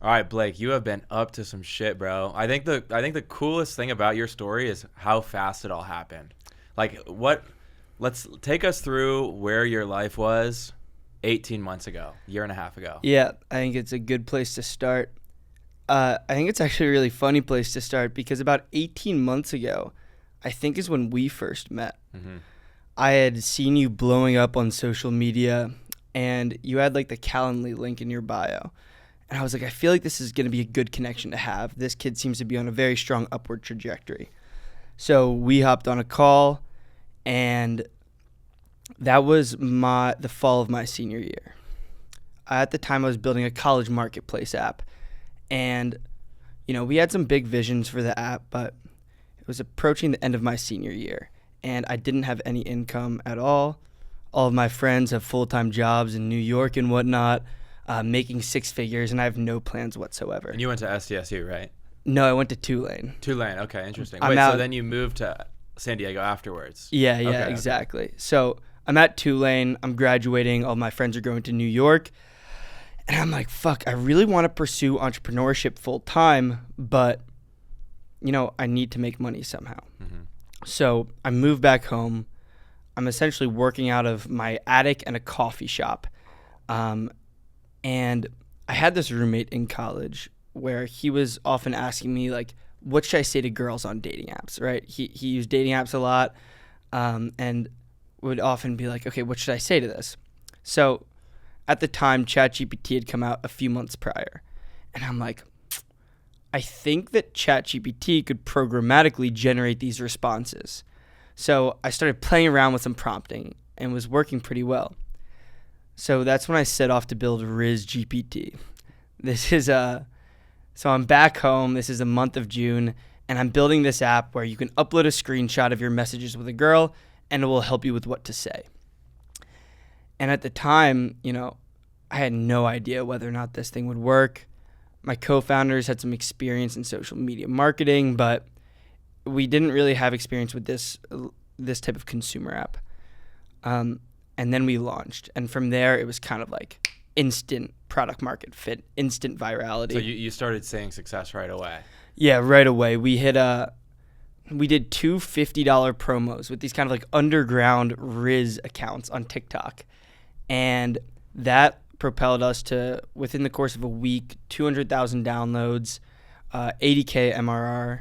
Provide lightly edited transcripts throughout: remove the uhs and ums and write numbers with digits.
All right, Blake, you have been up to some shit, bro. I think the coolest thing about your story is how fast it all happened. Like let's take us through where your life was 18 months ago, year and a half ago. Yeah, I think it's a good place to start. I think it's actually a really funny place to start because about 18 months ago, I think is when we first met. Mm-hmm. I had seen you blowing up on social media and you had like the Calendly link in your bio. And I was like, I feel like this is going to be a good connection to have. This kid seems to be on a very strong upward trajectory. So we hopped on a call, and that was the fall of my senior year. At the time, I was building a college marketplace app. And, we had some big visions for the app, but it was approaching the end of my senior year. And I didn't have any income at all. All of my friends have full-time jobs in New York and whatnot. Making six figures, and I have no plans whatsoever. And you went to SDSU, right? No, I went to Tulane. Tulane, okay, interesting. I'm Wait, out- so then you moved to San Diego afterwards? Yeah, Okay. exactly. So I'm at Tulane. I'm graduating. All my friends are going to New York. And I'm like, fuck, I really want to pursue entrepreneurship full time, but, I need to make money somehow. Mm-hmm. So I moved back home. I'm essentially working out of my attic and a coffee shop. And I had this roommate in college where he was often asking me, like, what should I say to girls on dating apps, right? He used dating apps a lot and would often be like, okay, what should I say to this? So at the time, ChatGPT had come out a few months prior. And I'm like, I think that ChatGPT could programmatically generate these responses. So I started playing around with some prompting and was working pretty well. So that's when I set off to build Rizz GPT. So I'm back home. This is the month of June, and I'm building this app where you can upload a screenshot of your messages with a girl, and it will help you with what to say. And at the time, I had no idea whether or not this thing would work. My co-founders had some experience in social media marketing, but we didn't really have experience with this type of consumer app. And then we launched. And from there, it was kind of like instant product market fit, instant virality. So you started seeing success right away? Yeah, right away. We did two $50 promos with these kind of like underground Rizz accounts on TikTok. And that propelled us to, within the course of a week, 200,000 downloads, 80K MRR.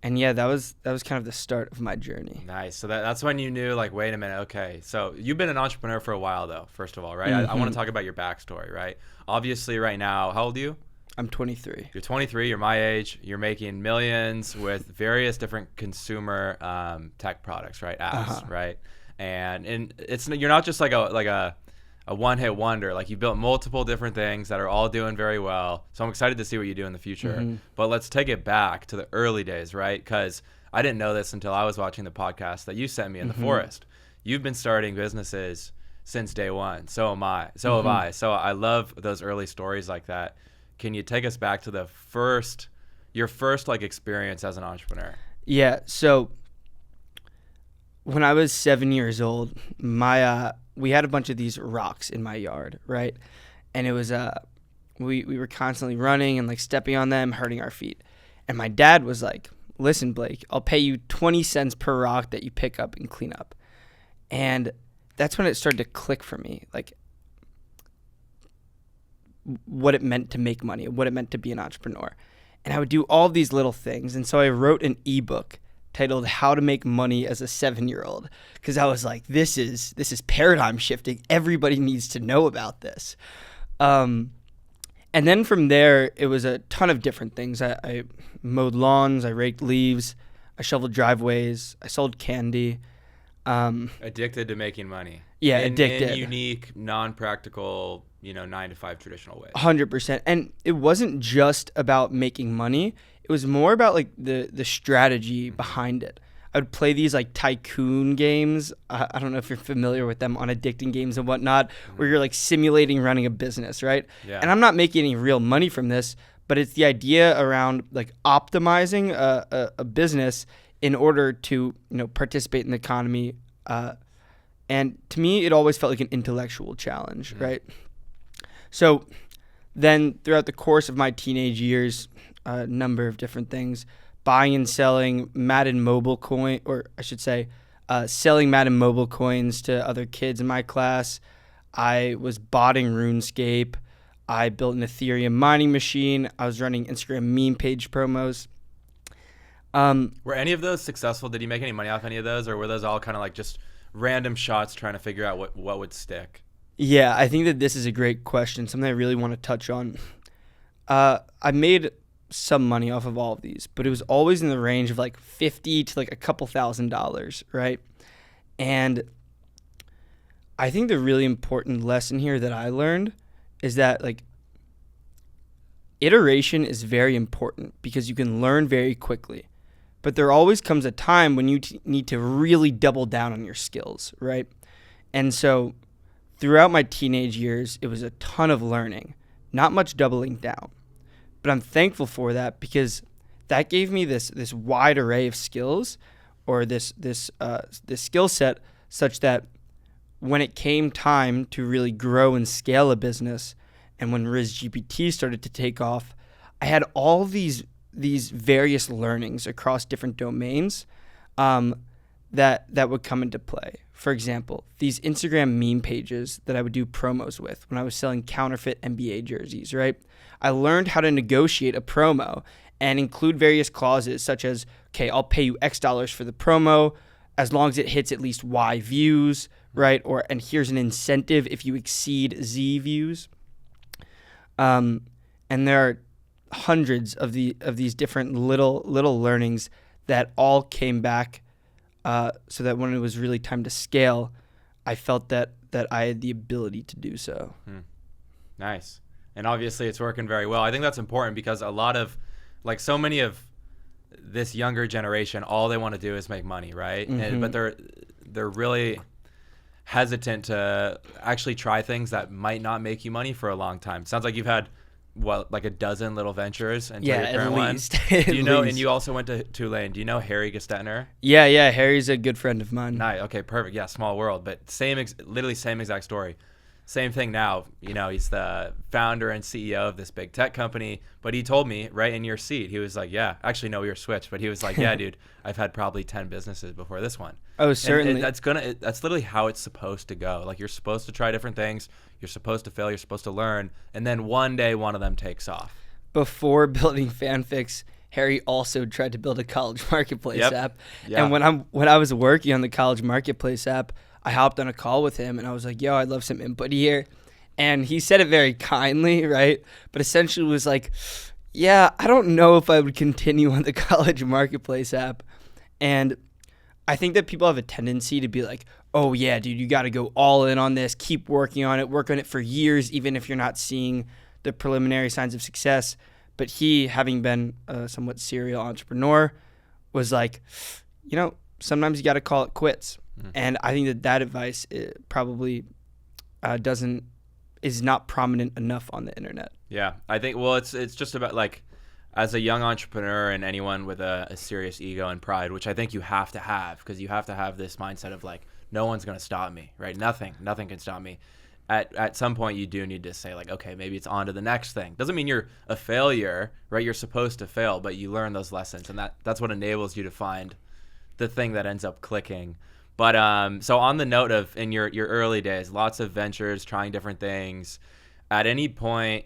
And yeah, that was kind of the start of my journey. Nice. So that's when you knew, like, wait a minute, okay. So you've been an entrepreneur for a while, though, first of all, right? Mm-hmm. I want to talk about your backstory, right? Obviously, right now, how old are you? I'm 23. You're 23. You're my age. You're making millions with various different consumer tech products, right? Apps, right? And you're not just like a one-hit wonder. Like, you built multiple different things that are all doing very well. So I'm excited to see what you do in the future. Mm-hmm. But let's take it back to the early days, right? Because I didn't know this until I was watching the podcast that you sent me in the forest. You've been starting businesses since day one. So am I. So have I. So I love those early stories like that. Can you take us back to your first like experience as an entrepreneur? Yeah. So when I was 7 years old, we had a bunch of these rocks in my yard, right? And it was we were constantly running and like stepping on them, hurting our feet. And my dad was like, "Listen, Blake, I'll pay you 20 cents per rock that you pick up and clean up." And that's when it started to click for me, like what it meant to make money, what it meant to be an entrepreneur. And I would do all these little things. And so I wrote an ebook titled How to Make Money as a 7-Year-Old, because I was like, this is paradigm shifting. Everybody needs to know about this. And then from there, it was a ton of different things. I mowed lawns, I raked leaves, I shoveled driveways, I sold candy. Addicted to making money. Yeah, addicted. addicted. In unique, non-practical, 9-to-5 traditional ways. 100%. And it wasn't just about making money. It was more about like the strategy behind it. I would play these like tycoon games. I don't know if you're familiar with them, on addicting games and whatnot, where you're like simulating running a business, right? Yeah. And I'm not making any real money from this, but it's the idea around like optimizing a business in order to participate in the economy. And to me, it always felt like an intellectual challenge, right? So Then throughout the course of my teenage years, a number of different things, buying and selling Madden mobile coin, or I should say, selling Madden mobile coins to other kids in my class. I was botting RuneScape. I built an Ethereum mining machine. I was running Instagram meme page promos. Were any of those successful? Did you make any money off any of those, or were those all kind of like just random shots trying to figure out what would stick? Yeah, I think that this is a great question, something I really want to touch on. I made some money off of all of these, but it was always in the range of like $50 to like a couple $1,000s, right? And I think the really important lesson here that I learned is that like iteration is very important because you can learn very quickly. But there always comes a time when you need to really double down on your skills, right? And so throughout my teenage years, it was a ton of learning, not much doubling down. But I'm thankful for that because that gave me this wide array of skills, or this skill set, such that when it came time to really grow and scale a business, and when RizzGPT started to take off, I had all these various learnings across different domains that would come into play. For example, these Instagram meme pages that I would do promos with when I was selling counterfeit NBA jerseys, right? I learned how to negotiate a promo and include various clauses such as, okay, I'll pay you X dollars for the promo as long as it hits at least Y views, right? And here's an incentive if you exceed Z views. And there are hundreds of these different little learnings that all came back so that when it was really time to scale, I felt that I had the ability to do so. Nice. And obviously it's working very well. I think that's important because a lot of, like, so many of this younger generation, all they want to do is make money, right? Mm-hmm. But they're really hesitant to actually try things that might not make you money for a long time. Sounds like you've had like a dozen little ventures until your current one. Do you know? And you also went to Tulane. Do you know Harry Gestetner? Yeah. Harry's a good friend of mine. Nice. Okay, perfect. Yeah, small world, but literally same exact story. Same thing now. You know, he's the founder and CEO of this big tech company. But he told me right in your seat, he was like, "Yeah, actually, no, we were switched." But he was like, "Yeah, dude, I've had probably 10 businesses before this one." Oh, certainly. And that's literally how it's supposed to go. Like, you're supposed to try different things. You're supposed to fail. You're supposed to learn, and then one day one of them takes off. Before building fanfics, Harry also tried to build a college marketplace app. Yeah. And when I was working on the college marketplace app, I hopped on a call with him and I was like, "Yo, I'd love some input here." And he said it very kindly, right? But essentially was like, "Yeah, I don't know if I would continue on the college marketplace app." And I think that people have a tendency to be like, "Oh yeah, dude, you got to go all in on this, keep working on it, work on it for years, even if you're not seeing the preliminary signs of success." But he, having been a somewhat serial entrepreneur, was like, you know, sometimes you got to call it quits. And I think that advice probably is not prominent enough on the internet. Yeah, I think, well, it's just about, like, as a young entrepreneur and anyone with a serious ego and pride, which I think you have to have, because you have to have this mindset of, like, no one's going to stop me, right? Nothing can stop me. At some point, you do need to say, like, okay, maybe it's on to the next thing. Doesn't mean you're a failure, right? You're supposed to fail, but you learn those lessons, and that's what enables you to find the thing that ends up clicking. But so on the note of in your early days, lots of ventures, trying different things. At any point,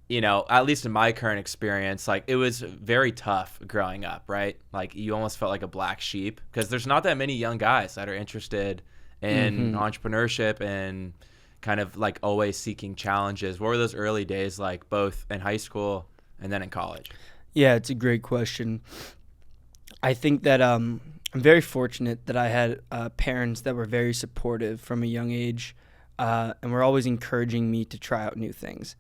you know, at least in my current experience, like, it was very tough growing up, right? Like, you almost felt like a black sheep because there's not that many young guys that are interested in entrepreneurship and kind of like always seeking challenges. What were those early days like, both in high school and then in college? Yeah, it's a great question. I think that I'm very fortunate that I had parents that were very supportive from a young age and were always encouraging me to try out new things.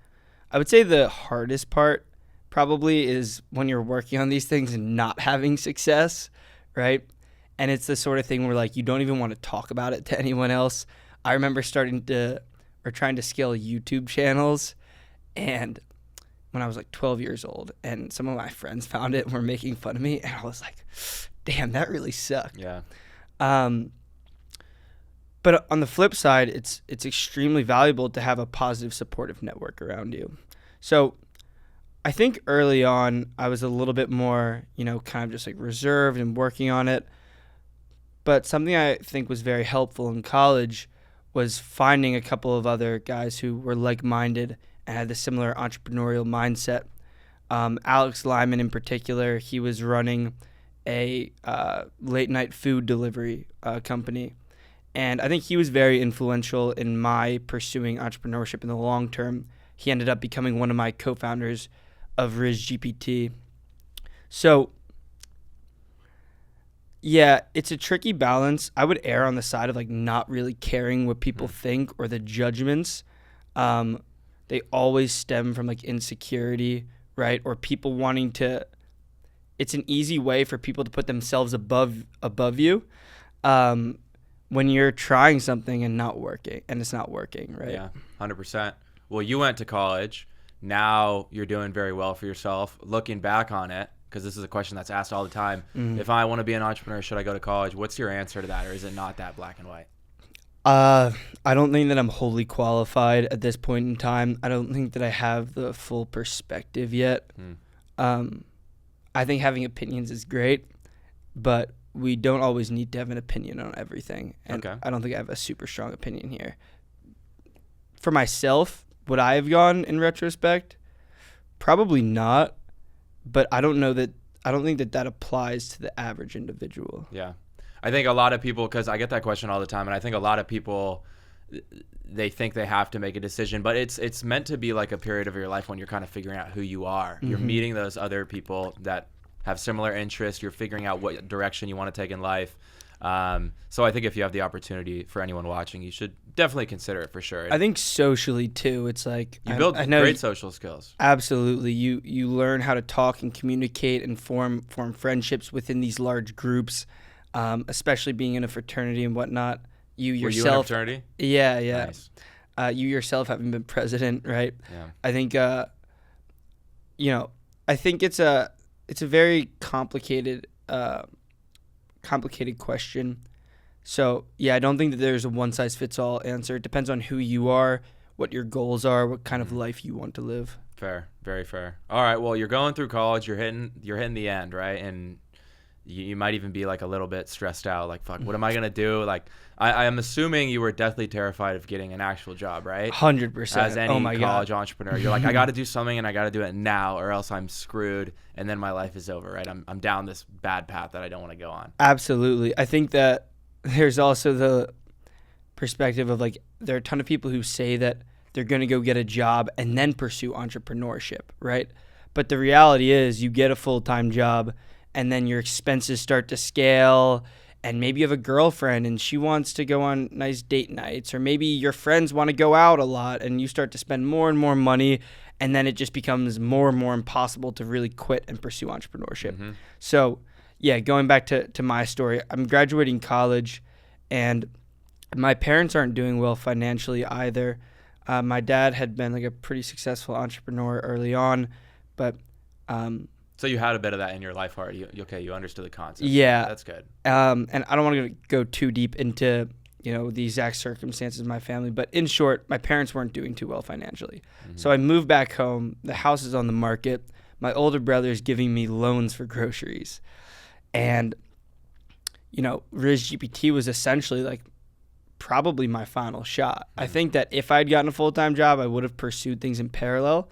I would say the hardest part probably is when you're working on these things and not having success, right? And it's the sort of thing where, like, you don't even want to talk about it to anyone else. I remember trying to scale YouTube channels, and when I was like 12 years old, and some of my friends found it and were making fun of me, and I was like, damn, that really sucked. Yeah. But on the flip side, it's extremely valuable to have a positive, supportive network around you. So I think early on I was a little bit more, kind of just like reserved and working on it. But something I think was very helpful in college was finding a couple of other guys who were like-minded and had a similar entrepreneurial mindset. Alex Lyman in particular, he was running a late-night food delivery company. And I think he was very influential in my pursuing entrepreneurship in the long term. He ended up becoming one of my co-founders of RizzGPT. So, yeah, it's a tricky balance. I would err on the side of like not really caring what people think or the judgments. They always stem from like insecurity, right? Or people wanting to. It's an easy way for people to put themselves above you when you're trying something and it's not working, right? Yeah, 100%. Well, you went to college. Now you're doing very well for yourself. Looking back on it, because this is a question that's asked all the time. If I want to be an entrepreneur, should I go to college? What's your answer to that, or is it not that black and white? I don't think that I'm wholly qualified at this point in time. I don't think that I have the full perspective yet. I think having opinions is great, but we don't always need to have an opinion on everything. And I don't think I have a super strong opinion here. For myself, would I have gone in retrospect? Probably not. But I don't think that applies to the average individual. Yeah. I think a lot of people, because I get that question all the time, and I think a lot of people, they think they have to make a decision, but it's meant to be like a period of your life when you're kind of figuring out who you are. You're meeting those other people that have similar interests. You're figuring out what direction you want to take in life. So I think if you have the opportunity, for anyone watching, you should definitely consider it for sure. I think socially too, it's like you build great social skills. Absolutely. You learn how to talk and communicate and form friendships within these large groups, especially being in a fraternity and whatnot. Were you in a fraternity? Yeah. Nice. You yourself having been president, right? Yeah. I think I think it's a very complicated question. So, yeah, I don't think that there's a one-size-fits-all answer. It depends on who you are, what your goals are, what kind of life you want to live. Fair, very fair. All right, well, you're going through college, you're hitting the end, right? And you might even be like a little bit stressed out, like, fuck, what am I going to do? Like, I am assuming you were deathly terrified of getting an actual job, right? 100%. As any college entrepreneur, you're like, I got to do something and I got to do it now or else I'm screwed and then my life is over, right? I'm down this bad path that I don't want to go on. Absolutely. I think that there's also the perspective of like, there are a ton of people who say that they're going to go get a job and then pursue entrepreneurship, right? But the reality is you get a full-time job and then your expenses start to scale, and maybe you have a girlfriend and she wants to go on nice date nights, or maybe your friends want to go out a lot and you start to spend more and more money, and then it just becomes more and more impossible to really quit and pursue entrepreneurship. So, yeah, going back to my story, I'm graduating college and my parents aren't doing well financially either. My dad had been like a pretty successful entrepreneur early on, but so you had a bit of that in your life already. You understood the concept. Yeah. That's good. And I don't want to go too deep into, the exact circumstances of my family, but in short, my parents weren't doing too well financially. So I moved back home. The house is on the market. My older brother is giving me loans for groceries. And, RizzGPT was essentially like probably my final shot. I think that if I'd gotten a full-time job, I would have pursued things in parallel.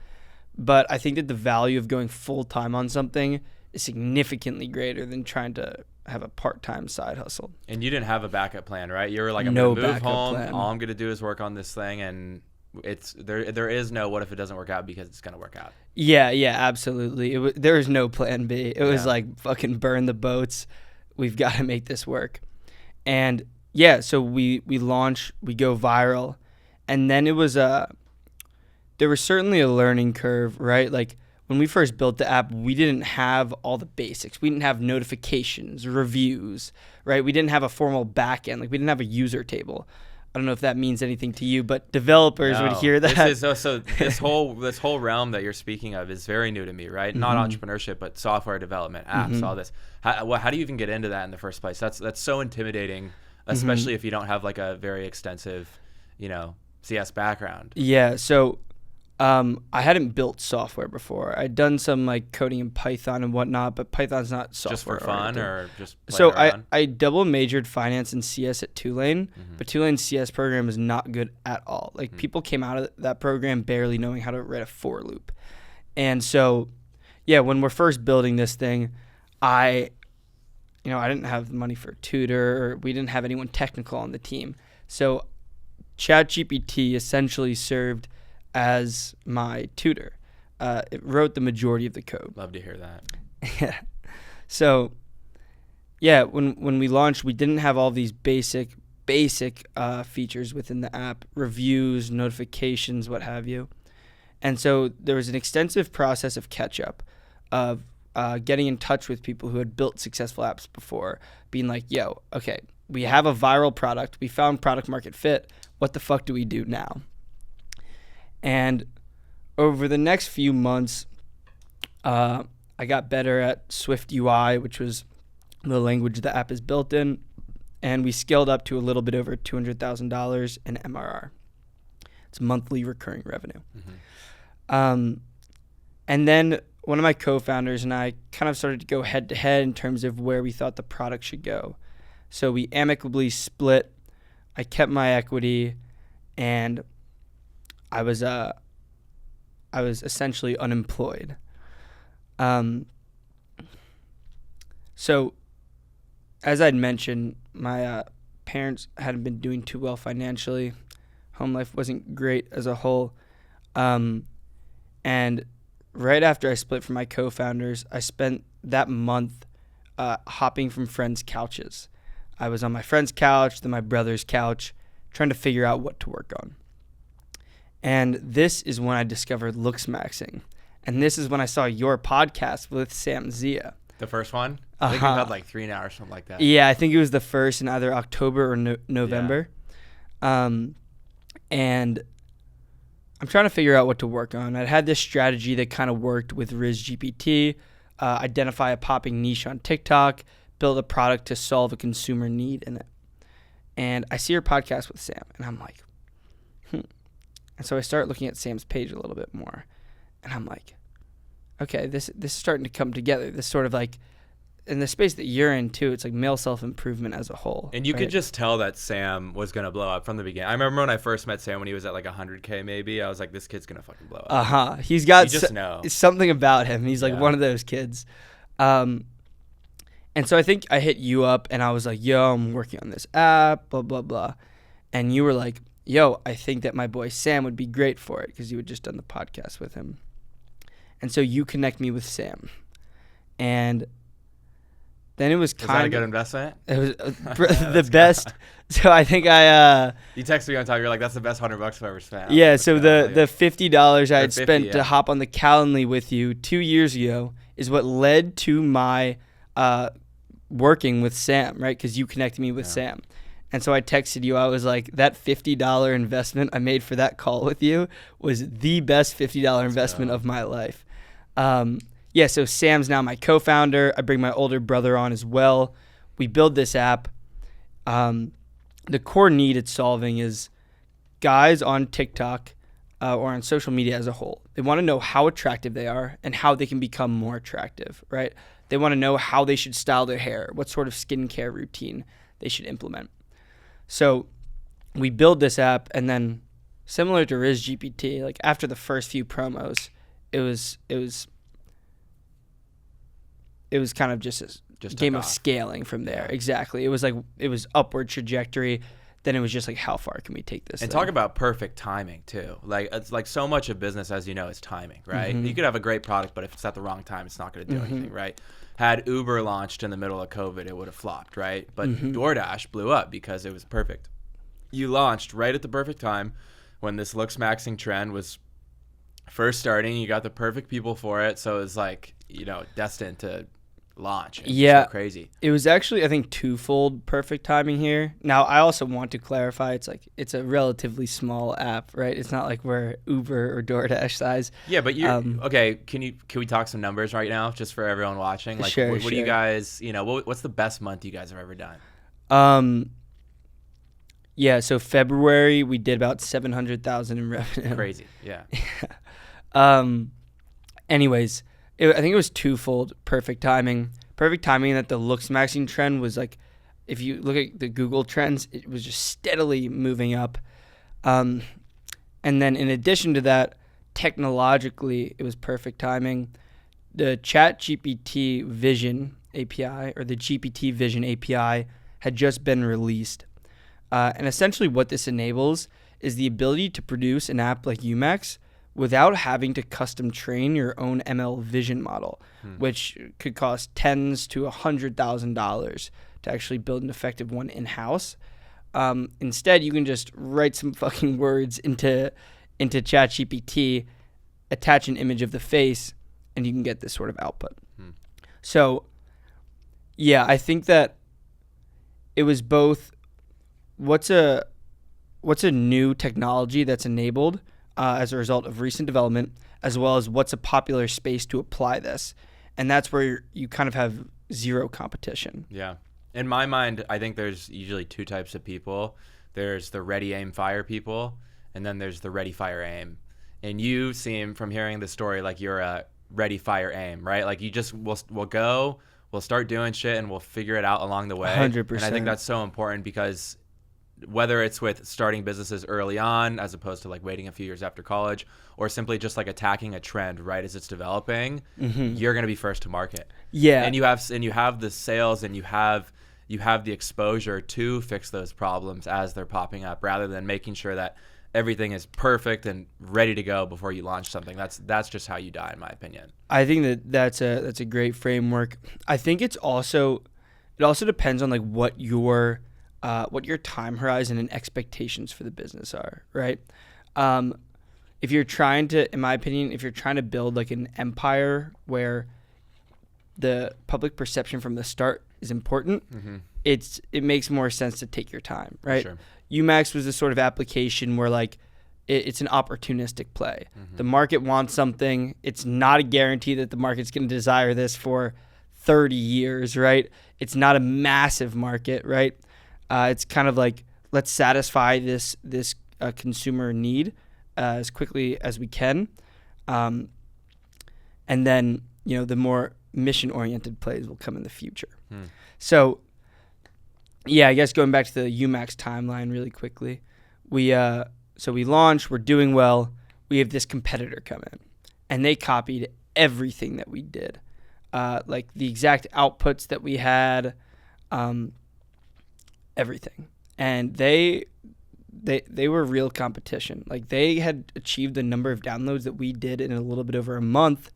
But I think that the value of going full-time on something is significantly greater than trying to have a part-time side hustle. And you didn't have a backup plan, right? You were like, I'm going to move home. Plan. All I'm going to do is work on this thing. And there is no what if it doesn't work out, because it's going to work out. Yeah, absolutely. There was no plan B. It was like fucking burn the boats. We've got to make this work. And yeah, so we launch, we go viral. And then it was there was certainly a learning curve, right? Like when we first built the app, we didn't have all the basics. We didn't have notifications, reviews, right? We didn't have a formal backend. Like we didn't have a user table. I don't know if that means anything to you, but developers would hear that. This whole realm that you're speaking of is very new to me, right? Not entrepreneurship, but software development, apps, all this. How do you even get into that in the first place? That's so intimidating, especially if you don't have like a very extensive, CS background. Yeah. So I hadn't built software before. I'd done some like coding in Python and whatnot, but Python's not software. Just for fun or just playing So around? I double majored finance and CS at Tulane, but Tulane's CS program is not good at all. Like people came out of that program barely knowing how to write a for loop. And so, yeah, when we're first building this thing, I didn't have the money for a tutor, or we didn't have anyone technical on the team. So ChatGPT essentially served as my tutor. It wrote the majority of the code. Love to hear that. Yeah. So, yeah, when we launched, we didn't have all these basic features within the app, reviews, notifications, what have you. And so there was an extensive process of catch-up, of getting in touch with people who had built successful apps before, being like, yo, okay, we have a viral product. We found product market fit. What the fuck do we do now? And over the next few months, I got better at Swift UI, which was the language the app is built in, and we scaled up to a little bit over $200,000 in MRR. It's monthly recurring revenue. And then one of my co-founders and I kind of started to go head-to-head in terms of where we thought the product should go. So we amicably split. I kept my equity, and I was essentially unemployed. So as I'd mentioned, my parents hadn't been doing too well financially. Home life wasn't great as a whole. And right after I split from my co-founders, I spent that month hopping from friends' couches. I was on my friend's couch, then my brother's couch, trying to figure out what to work on. And this is when I discovered Looksmaxxing. And this is when I saw your podcast with Sam Zia. The first one? I think we had like 3 now or something like that. Yeah, I think it was the first in either October or November. Yeah. And I'm trying to figure out what to work on. I had this strategy that kind of worked with Rizz GPT, identify a popping niche on TikTok, build a product to solve a consumer need in it. And I see your podcast with Sam, and I'm like, And so I start looking at Sam's page a little bit more, and I'm like, okay, this is starting to come together. This sort of like, in the space that you're in too, it's like male self-improvement as a whole. And you right? could just tell that Sam was going to blow up from the beginning. I remember when I first met Sam when he was at like 100K maybe. I was like, this kid's going to fucking blow up. He's got something about him. He's like one of those kids. And so I think I hit you up and I was like, yo, I'm working on this app, blah, blah, blah. And you were like, yo, I think that my boy Sam would be great for it, because you had just done the podcast with him. And so you connect me with Sam. And then it was kind of... Was that a good investment? It was the best. So I think You texted me on top. You're like, that's the best $100 I've ever spent. Yeah, so the $50 I had spent to hop on the Calendly with you 2 years ago is what led to my working with Sam, right? Because you connected me with Sam. And so I texted you. I was like, that $50 investment I made for that call with you was the best $50 investment of my life. Yeah, so Sam's now my co-founder. I bring my older brother on as well. We build this app. The core need it's solving is guys on TikTok or on social media as a whole. They want to know how attractive they are and how they can become more attractive, right? They want to know how they should style their hair, what sort of skincare routine they should implement. So we build this app, and then similar to Rizz GPT, like after the first few promos, it was kind of just a game of scaling from there. Exactly. It was upward trajectory. Then it was just like, how far can we take this? And talk about perfect timing too. Like, it's like so much of business, as you know, is timing, right? You could have a great product, but if it's at the wrong time, it's not going to do anything, right? Had Uber launched in the middle of COVID, it would have flopped, right? But DoorDash blew up because it was perfect. You launched right at the perfect time when this Looksmaxxing trend was first starting. You got the perfect people for it. So it was like, destined to launch. Yeah. So crazy. It was actually, I think, twofold perfect timing here. Now, I also want to clarify, it's a relatively small app, right? It's not like we're Uber or DoorDash size. Yeah, but you okay, can we talk some numbers right now just for everyone watching? Like, sure, what do you guys, what's the best month you guys have ever done? Yeah, so February we did about $700,000 in revenue. Crazy. Yeah. Anyways, I think it was twofold. Perfect timing that the Looksmaxxing trend was like, if you look at the Google trends, it was just steadily moving up. And then in addition to that, technologically, it was perfect timing. The ChatGPT Vision API, or the GPT Vision API, had just been released. And essentially what this enables is the ability to produce an app like UMax without having to custom train your own ML vision model, which could cost tens to $100,000 to actually build an effective one in-house. Instead, you can just write some fucking words into ChatGPT, attach an image of the face, and you can get this sort of output. So, yeah, I think that it was both what's a new technology that's enabled as a result of recent development, as well as what's a popular space to apply this. And that's where you kind of have zero competition. Yeah. In my mind, I think there's usually two types of people. There's the ready, aim, fire people, and then there's the ready, fire, aim. And you seem, from hearing the story, like you're a ready, fire, aim, right? Like you just, we'll go, we'll start doing shit, and we'll figure it out along the way. 100%. And I think that's so important, because whether it's with starting businesses early on, as opposed to like waiting a few years after college, or simply just like attacking a trend right as it's developing, you're going to be first to market. Yeah. And you have the sales, and you have the exposure to fix those problems as they're popping up, rather than making sure that everything is perfect and ready to go before you launch something. That's just how you die, in my opinion. I think that's a great framework. I think it also depends on like what your time horizon and expectations for the business are, right? If you're trying to, in my opinion, if you're trying to build like an empire where the public perception from the start is important, it makes more sense to take your time, right? Sure. UMax was the sort of application where like it's an opportunistic play. The market wants something. It's not a guarantee that the market's going to desire this for 30 years, right? It's not a massive market, right? It's kind of like, let's satisfy this consumer need as quickly as we can. And then, the more mission-oriented plays will come in the future. So, yeah, I guess going back to the UMax timeline really quickly, we launched, we're doing well. We have this competitor come in, and they copied everything that we did, like the exact outputs that we had, everything. And they were real competition. Like they had achieved the number of downloads that we did in a little bit over a month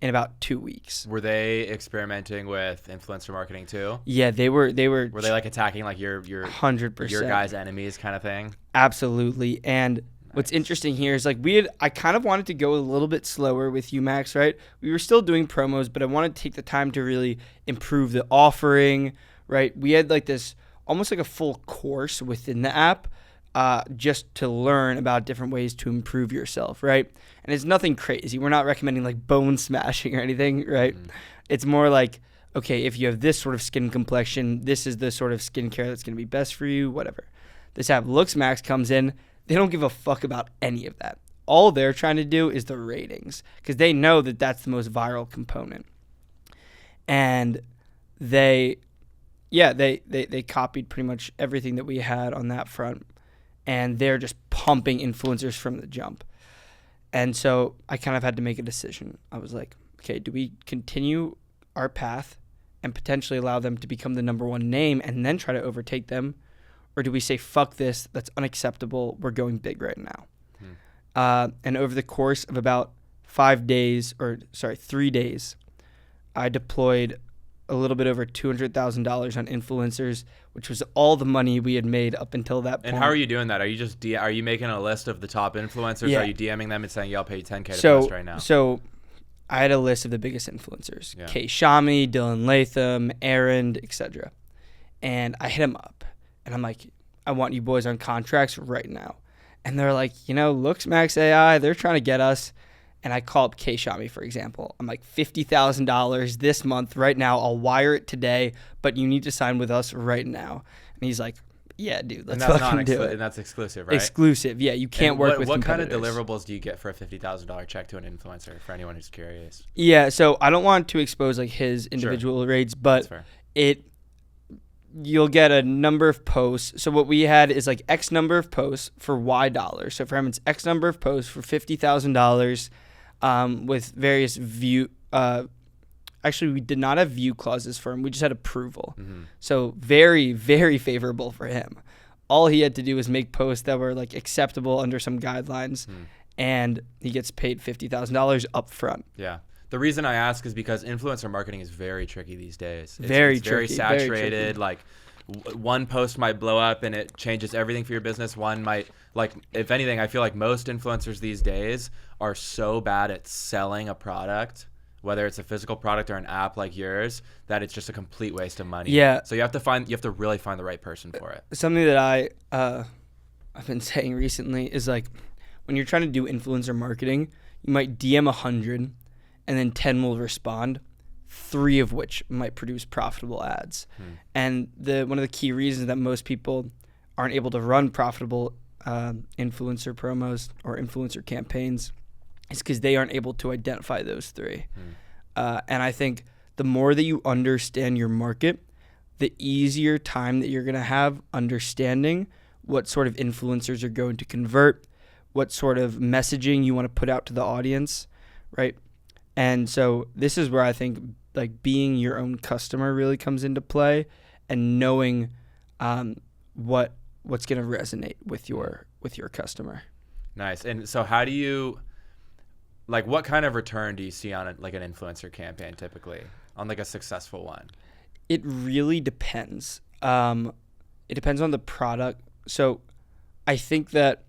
in about 2 weeks. Were they experimenting with influencer marketing too? Yeah, they were. Were they like attacking like your 100% your guys' enemies kind of thing? Absolutely. And what's interesting here is like I kind of wanted to go a little bit slower with UMax, right? We were still doing promos, but I wanted to take the time to really improve the offering, right? We had like this almost like a full course within the app, just to learn about different ways to improve yourself, right? And it's nothing crazy. We're not recommending like bone smashing or anything, right? It's more like, okay, if you have this sort of skin complexion, this is the sort of skincare that's going to be best for you, whatever. This app Looksmaxx comes in. They don't give a fuck about any of that. All they're trying to do is the ratings, because they know that that's the most viral component. And they copied pretty much everything that we had on that front. And they're just pumping influencers from the jump. And so I kind of had to make a decision. I was like, okay, do we continue our path and potentially allow them to become the number one name and then try to overtake them? Or do we say, fuck this, that's unacceptable, we're going big right now? And over the course of about 3 days, I deployed a little bit over $200,000 on influencers, which was all the money we had made up until that point. And how are you doing that? Are you just are you making a list of the top influencers? Yeah. Are you DMing them and saying, "Yeah, I'll pay you $10K to post right now"? So I had a list of the biggest influencers: Yeah. Kay Shami, Dylan Latham, Aaron, etc. And I hit them up, and I'm like, "I want you boys on contracts right now." And they're like, Looksmaxx AI, they're trying to get us. And I call up Kay Shami, for example. I'm like, $50,000 this month right now. I'll wire it today, but you need to sign with us right now. And he's like, yeah, dude, And let's that's fucking do it. and that's exclusive, right? Exclusive. Yeah, you can't work with what kind of competitors. deliverables do you get for a $50,000 check to an influencer? For anyone who's curious. Yeah, so I don't want to expose like his individual rates, That's but fair. you'll get a number of posts. So what we had is like X number of posts for Y dollars. So for him, it's X number of posts for $50,000 with various view. Actually, we did not have view clauses for him. We just had approval. Mm-hmm. So very, very favorable for him. All he had to do was make posts that were like acceptable under some guidelines, and he gets paid $50,000 up front. Yeah. The reason I ask is because influencer marketing is very tricky these days. It's Very very tricky, saturated. very tricky. Like one post might blow up and it changes everything for your business. One might, like, if anything, I feel like most influencers these days are so bad at selling a product, whether it's a physical product or an app like yours, that it's just a complete waste of money. Yeah. So you have to really find the right person for it. Something that I've been saying recently is like when you're trying to do influencer marketing, you might DM 100 and then 10 will respond, 3 of which might produce profitable ads. And one of the key reasons that most people aren't able to run profitable influencer promos or influencer campaigns is because they aren't able to identify those 3. And I think the more that you understand your market, the easier time that you're going to have understanding what sort of influencers are going to convert, what sort of messaging you want to put out to the audience, right? And so this is where I think like being your own customer really comes into play, and knowing what's going to resonate with your customer. Nice. And so how do you, like, what kind of return do you see on like an influencer campaign typically, on like a successful one? It really depends. It depends on the product. So I think that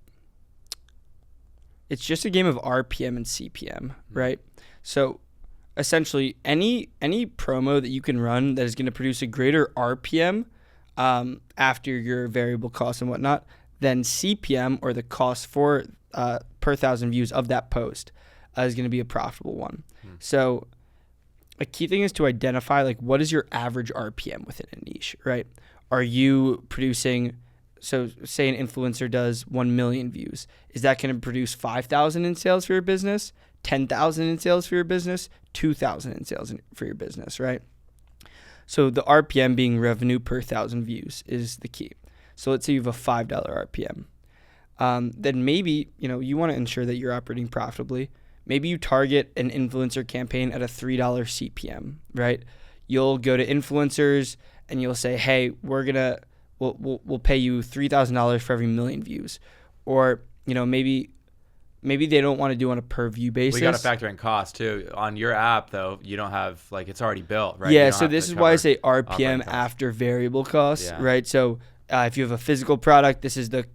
it's just a game of RPM and CPM, right? So essentially any promo that you can run that is going to produce a greater RPM after your variable costs and whatnot than CPM, or the cost for per 1,000 views of that post, is going to be a profitable one. So a key thing is to identify like what is your average RPM within a niche, right? Are you producing, so say an influencer does 1 million views. Is that going to produce 5,000 in sales for your business, 10,000 in sales for your business, 2,000 in sales for your business, right? So the RPM being revenue per 1,000 views is the key. So let's say you have a $5 RPM. Then maybe, you want to ensure that you're operating profitably. Maybe you target an influencer campaign at a $3 CPM, right? You'll go to influencers and you'll say, hey, we'll pay you $3,000 for every 1 million views. Or, maybe they don't want to do on a per view basis. We got to factor in cost too. On your app though, you don't have, like, it's already built, right? Yeah, so this is why I say RPM after variable costs, right? So if you have a physical product, this is the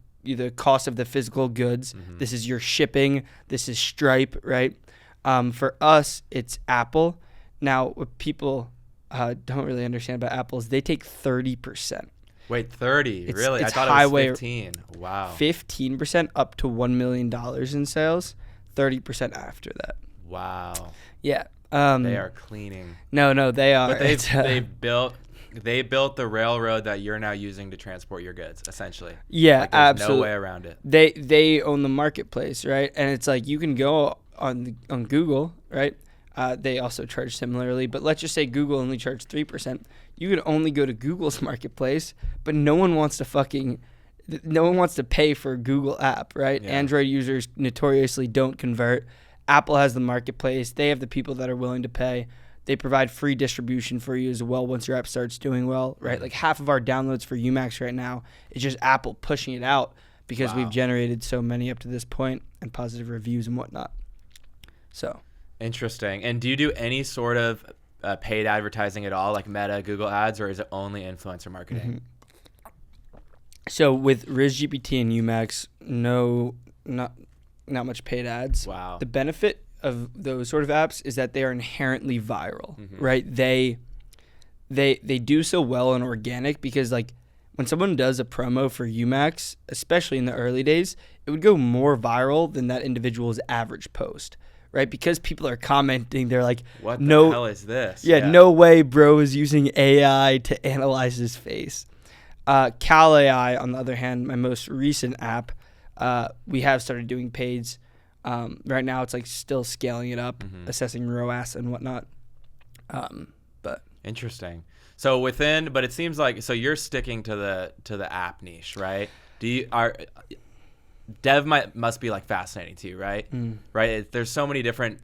cost of the physical goods. This is your shipping. This is Stripe, right? For us, it's Apple. Now, what people don't really understand about Apple is they take 30%. Wait, 30? Really? It's I thought it was 15. Wow. 15% up to $1 million in sales, 30% after that. Wow. Yeah. They are cleaning. No, they are. But they built the railroad that you're now using to transport your goods, essentially. Yeah, like, there's absolutely. no way around it. They own the marketplace, right? And it's like you can go on Google, right? They also charge similarly, but let's just say Google only charged 3%. You could only go to Google's marketplace, but no one wants to pay for a Google app, right? Yeah. Android users notoriously don't convert. Apple has the marketplace. They have the people that are willing to pay. They provide free distribution for you as well once your app starts doing well, right? Like half of our downloads for UMax right now is just Apple pushing it out because we've generated so many up to this point and positive reviews and whatnot. So interesting. And do you do any sort of paid advertising at all, like Meta, Google ads, or is it only influencer marketing? So with Rizz GPT and UMax, not much paid ads. Wow. The benefit of those sort of apps is that they are inherently viral, right? They do so well in organic because, like, when someone does a promo for UMax, especially in the early days, it would go more viral than that individual's average post, right? Because people are commenting, they're like, what the hell is this? Yeah, no way bro is using AI to analyze his face. Cal AI, on the other hand, my most recent app, we have started doing paids. Right now, it's like still scaling it up, assessing ROAS and whatnot. But interesting. So but it seems like you're sticking to the app niche, right? Dev must be like fascinating to you, right? Right. There's so many different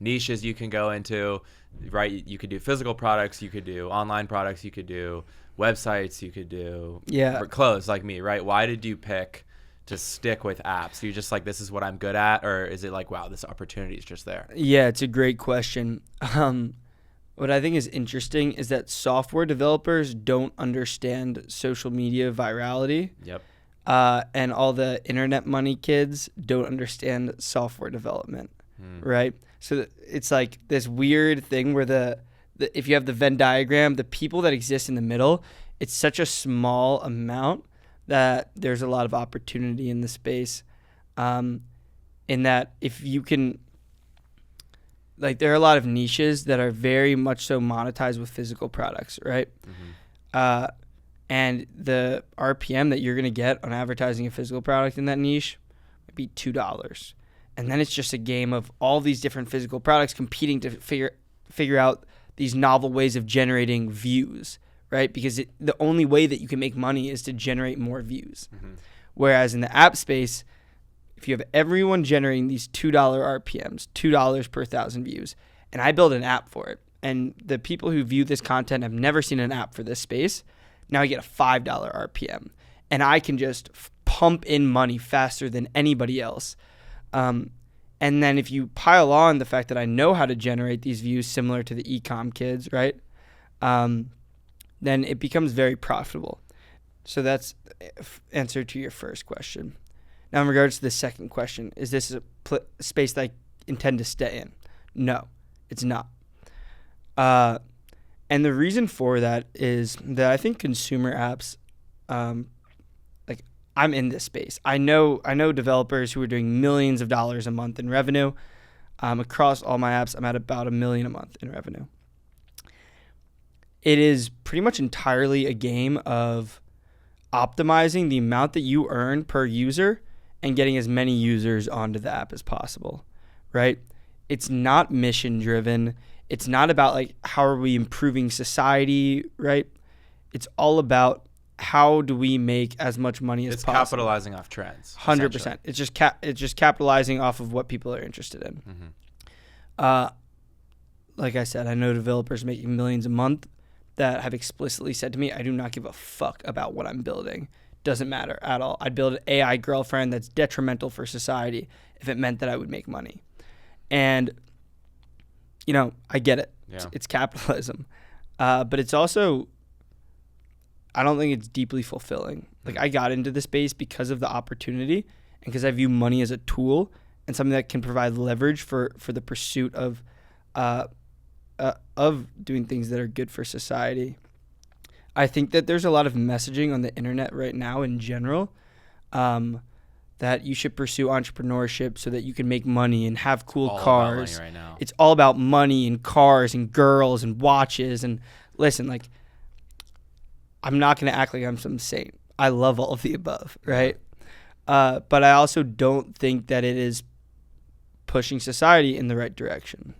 niches you can go into, right? You could do physical products, you could do online products, you could do websites, you could do clothes like me, right? Why did you pick to stick with apps? You're just like, this is what I'm good at, or is it like, wow, this opportunity is just there? Yeah, it's a great question. What I think is interesting is that software developers don't understand social media virality. Yep. And all the internet money kids don't understand software development, right? So it's like this weird thing where if you have the Venn diagram, the people that exist in the middle, it's such a small amount that there's a lot of opportunity in the space. In that if you can, like, there are a lot of niches that are very much so monetized with physical products, right? And the RPM that you're going to get on advertising a physical product in that niche might be $2. And then it's just a game of all these different physical products competing to figure out these novel ways of generating views, right? Because the only way that you can make money is to generate more views. Whereas in the app space, if you have everyone generating these $2 RPMs, $2 per 1,000 views, and I build an app for it, and the people who view this content have never seen an app for this space, now I get a $5 RPM, and I can just pump in money faster than anybody else. And then if you pile on the fact that I know how to generate these views similar to the e-com kids, right? Then it becomes very profitable. So that's answer to your first question. Now, in regards to the second question, is this a space that I intend to stay in? No, it's not. And the reason for that is that I think consumer apps, like, I'm in this space. I know developers who are doing millions of dollars a month in revenue. Across all my apps, I'm at about $1 million a month in revenue. It is pretty much entirely a game of optimizing the amount that you earn per user and getting as many users onto the app as possible, right? It's not mission driven. It's not about like, how are we improving society, right? It's all about how do we make as much money as possible. It's capitalizing off trends. 100%. It's just capitalizing off of what people are interested in. Like I said, I know developers making millions a month that have explicitly said to me, I do not give a fuck about what I'm building. Doesn't matter at all. I'd build an AI girlfriend that's detrimental for society if it meant that I would make money. And, you know, I get it. Yeah. It's capitalism. But it's also, I don't think it's deeply fulfilling. Like, I got into this space because of the opportunity and because I view money as a tool and something that can provide leverage for the pursuit of doing things that are good for society. I think that there's a lot of messaging on the internet right now in general that you should pursue entrepreneurship so that you can make money and have cool cars. Right now. It's all about money and cars and girls and watches. And listen, like, I'm not going to act like I'm some saint. I love all of the above, right? But I also don't think that it is pushing society in the right direction.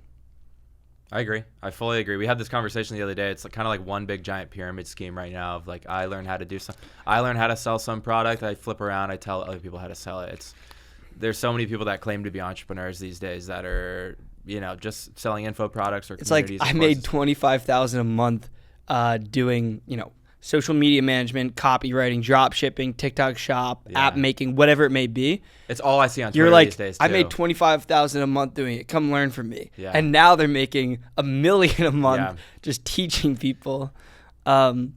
I agree. I fully agree. We had this conversation the other day. It's kind of like one big giant pyramid scheme right now of like, I learned how to sell some product. I flip around. I tell other people how to sell it. There's so many people that claim to be entrepreneurs these days that are, you know, just selling info products or communities. It's like I made $25,000 a month doing, you know, social media management, copywriting, drop shipping, TikTok shop, app making, whatever it may be. It's all I see on Twitter You're like, these days, too. I made $25,000 a month doing it. Come learn from me. Yeah. And now they're making $1 million a month just teaching people. And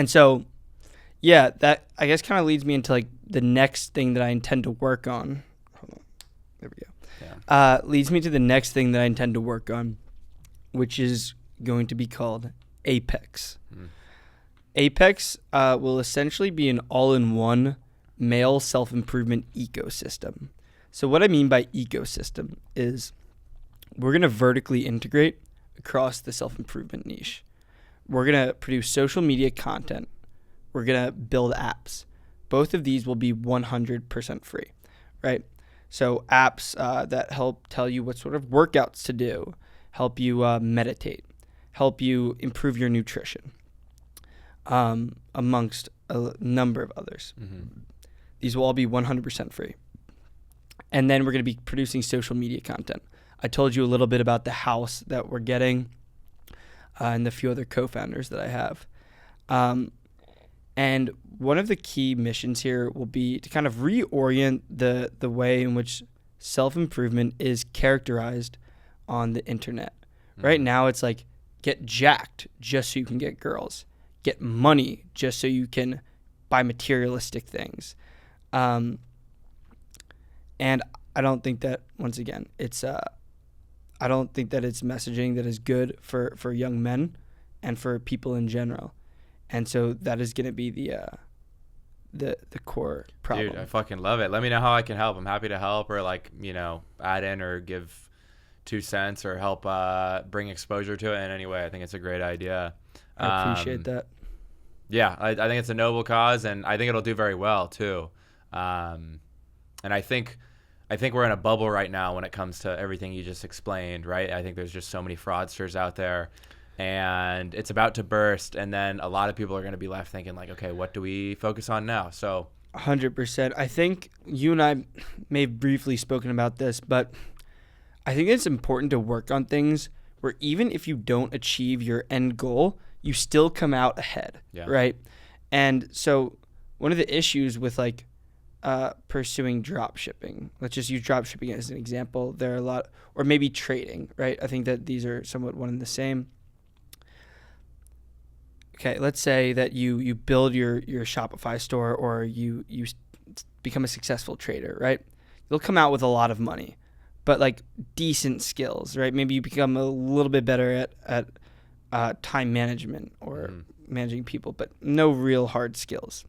so, yeah, that I guess kind of leads me into like the next thing that I intend to work on. Hold on. There we go. Yeah. Leads me to the next thing that I intend to work on, which is going to be called Apex. Apex will essentially be an all-in-one male self-improvement ecosystem. So what I mean by ecosystem is we're going to vertically integrate across the self-improvement niche. We're going to produce social media content we're going to build apps. Both of these will be 100% free, right? So apps that help tell you what sort of workouts to do, help you meditate, help you improve your nutrition, amongst a number of others. Mm-hmm. These will all be 100% free. And then we're going to be producing social media content. I told you a little bit about the house that we're getting and the few other co-founders that I have. And one of the key missions here will be to kind of reorient the way in which self-improvement is characterized on the internet. Mm-hmm. Right now it's like, get jacked just so you can get girls. Get money just so you can buy materialistic things. And I don't think that, once again, I don't think that it's messaging that is good for young men and for people in general. And so that is going to be the core problem. Dude, I fucking love it. Let me know how I can help. I'm happy to help, or add in or give 2 cents or help bring exposure to it in any way. I think it's a great idea. I appreciate that. Yeah, I think it's a noble cause, and I think it'll do very well too. And I think we're in a bubble right now when it comes to everything you just explained, right? I think there's just so many fraudsters out there, and it's about to burst, and then a lot of people are going to be left thinking like, okay, what do we focus on now? So 100%. I think you and I may have briefly spoken about this, but I think it's important to work on things where even if you don't achieve your end goal, you still come out ahead, right? And so one of the issues with pursuing drop shipping, let's just use drop shipping as an example. There are a lot, or maybe trading, right? I think that these are somewhat one and the same. Okay, let's say that you build your Shopify store, or you become a successful trader, right? You'll come out with a lot of money, but decent skills, right? Maybe you become a little bit better at time management or managing people, but no real hard skills.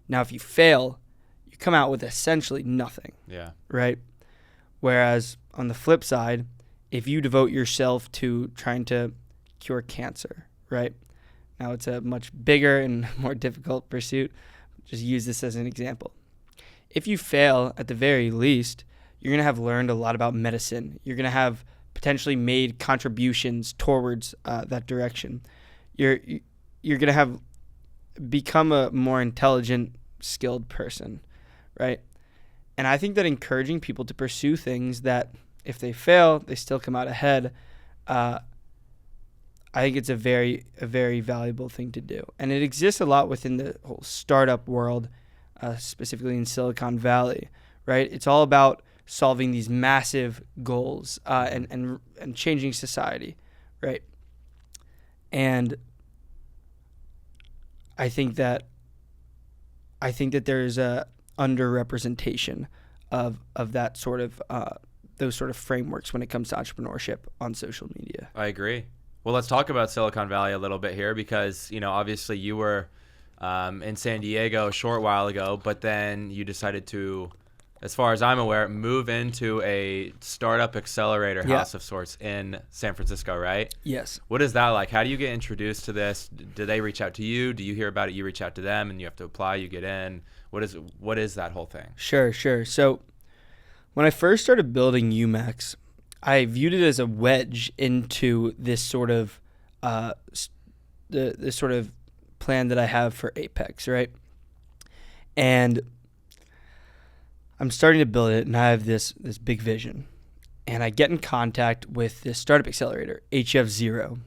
Now, if you fail, you come out with essentially nothing. Yeah. Right? Whereas on the flip side, if you devote yourself to trying to cure cancer, right? Now it's a much bigger and more difficult pursuit. Just use this as an example. If you fail, at the very least, you're going to have learned a lot about medicine. You're going to have potentially made contributions towards that direction. You're going to have become a more intelligent, skilled person, right? And I think that encouraging people to pursue things that if they fail, they still come out ahead, I think it's a very valuable thing to do. And it exists a lot within the whole startup world, specifically in Silicon Valley, right? It's all about solving these massive goals and changing society, right? And I think that there's a underrepresentation of that sort of those sort of frameworks when it comes to entrepreneurship on social media. I agree. Well, let's talk about Silicon Valley a little bit here, because obviously you were in San Diego a short while ago, but then you decided to, as far as I'm aware, move into a startup accelerator house of sorts in San Francisco, right? Yes. What is that like? How do you get introduced to this? Do they reach out to you? Do you hear about it? You reach out to them and you have to apply, you get in. What is that whole thing? Sure. So when I first started building UMax, I viewed it as a wedge into this sort of the sort of plan that I have for Apex, right? And I'm starting to build it, and I have this big vision. And I get in contact with this startup accelerator, HF0.